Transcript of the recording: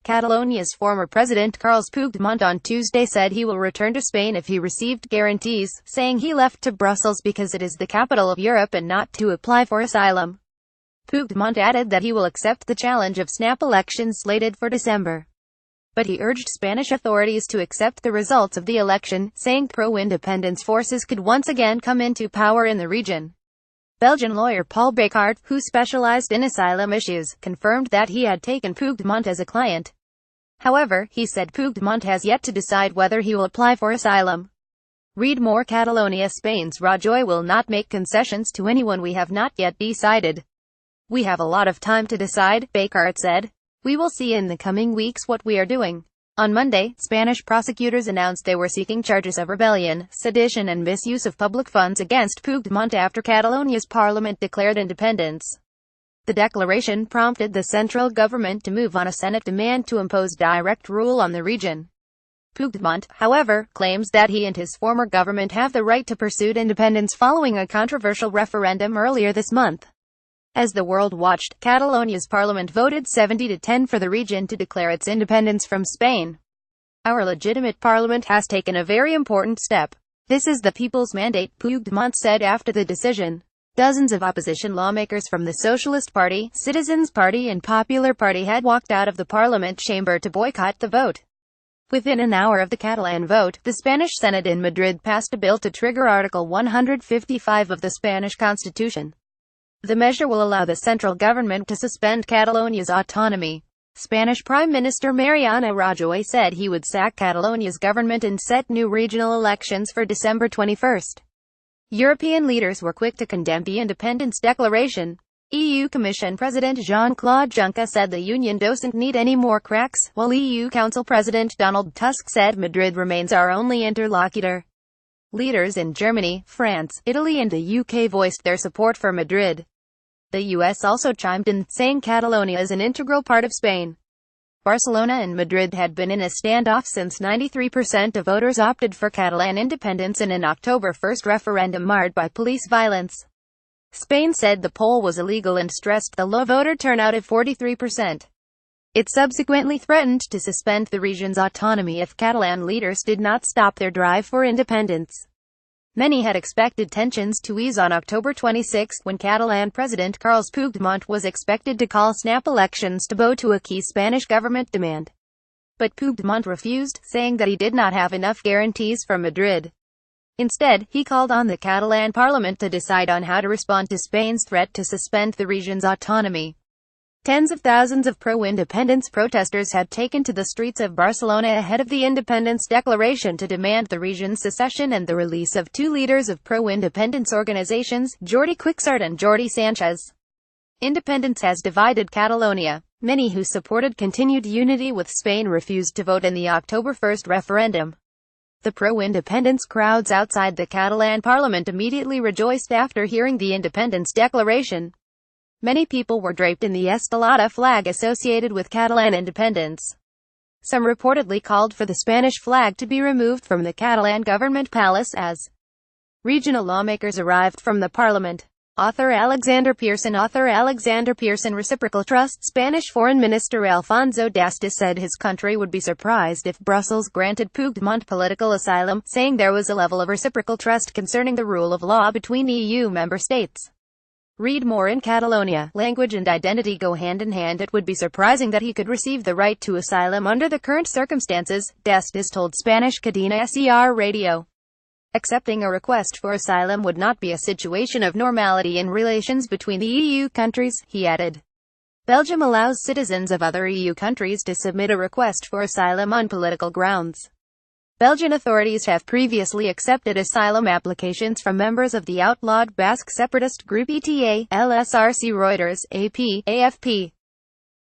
Catalonia's former president Carles Puigdemont on Tuesday said he will return to Spain if he received guarantees, saying he left to Brussels because it is the capital of Europe and not to apply for asylum. Puigdemont added that he will accept the challenge of snap elections slated for December. But he urged Spanish authorities to accept the results of the election, saying pro-independence forces could once again come into power in the region. Belgian lawyer Paul Beckaert, who specialized in asylum issues, confirmed that he had taken Puigdemont as a client. However, he said Puigdemont has yet to decide whether he will apply for asylum. Read more. Catalonia Spains Rajoy will not make concessions to anyone. We have not yet decided. We have a lot of time to decide, Beckaert said. We will see in the coming weeks what we are doing. On Monday, Spanish prosecutors announced they were seeking charges of rebellion, sedition and misuse of public funds against Puigdemont after Catalonia's parliament declared independence. The declaration prompted the central government to move on a Senate demand to impose direct rule on the region. Puigdemont, however, claims that he and his former government have the right to pursue independence following a controversial referendum earlier this month. As the world watched, Catalonia's parliament voted 70-10 for the region to declare its independence from Spain. Our legitimate parliament has taken a very important step. This is the people's mandate, Puigdemont said after the decision. Dozens of opposition lawmakers from the Socialist Party, Citizens Party and Popular Party had walked out of the parliament chamber to boycott the vote. Within an hour of the Catalan vote, the Spanish Senate in Madrid passed a bill to trigger Article 155 of the Spanish Constitution. The measure will allow the central government to suspend Catalonia's autonomy. Spanish Prime Minister Mariano Rajoy said he would sack Catalonia's government and set new regional elections for December 21. European leaders were quick to condemn the independence declaration. EU Commission President JeanClaude Juncker said the union doesn't need any more cracks, while EU Council President Donald Tusk said Madrid remains our only interlocutor. Leaders in Germany, France, Italy and the UK voiced their support for Madrid. The US also chimed in, saying Catalonia is an integral part of Spain. Barcelona and Madrid had been in a standoff since 93% of voters opted for Catalan independence in an October 1 referendum marred by police violence. Spain said the poll was illegal and stressed the low voter turnout of 43%. It subsequently threatened to suspend the region's autonomy if Catalan leaders did not stop their drive for independence. Many had expected tensions to ease on October 26, when Catalan President Carles Puigdemont was expected to call snap elections to bow to a key Spanish government demand. But Puigdemont refused, saying that he did not have enough guarantees from Madrid. Instead, he called on the Catalan parliament to decide on how to respond to Spain's threat to suspend the region's autonomy. Tens of thousands of pro-independence protesters had taken to the streets of Barcelona ahead of the independence declaration to demand the region's secession and the release of two leaders of pro-independence organizations, Jordi Cuixart and Jordi Sanchez. Independence has divided Catalonia. Many who supported continued unity with Spain refused to vote in the October 1 referendum. The pro-independence crowds outside the Catalan parliament immediately rejoiced after hearing the independence declaration. Many people were draped in the estelada flag associated with Catalan independence. Some reportedly called for the Spanish flag to be removed from the Catalan government palace as regional lawmakers arrived from the parliament. Author Alexander Pearson Reciprocal Trust Spanish Foreign Minister Alfonso Dastis said his country would be surprised if Brussels granted Puigdemont political asylum, saying there was a level of reciprocal trust concerning the rule of law between EU member states. Read more. In Catalonia, language and identity go hand in hand. It would be surprising that he could receive the right to asylum under the current circumstances, Dastis told Spanish Cadena SER radio. Accepting a request for asylum would not be a situation of normality in relations between the EU countries, he added. Belgium allows citizens of other EU countries to submit a request for asylum on political grounds. Belgian authorities have previously accepted asylum applications from members of the outlawed Basque separatist group ETA, LSRC Reuters, AP, AFP.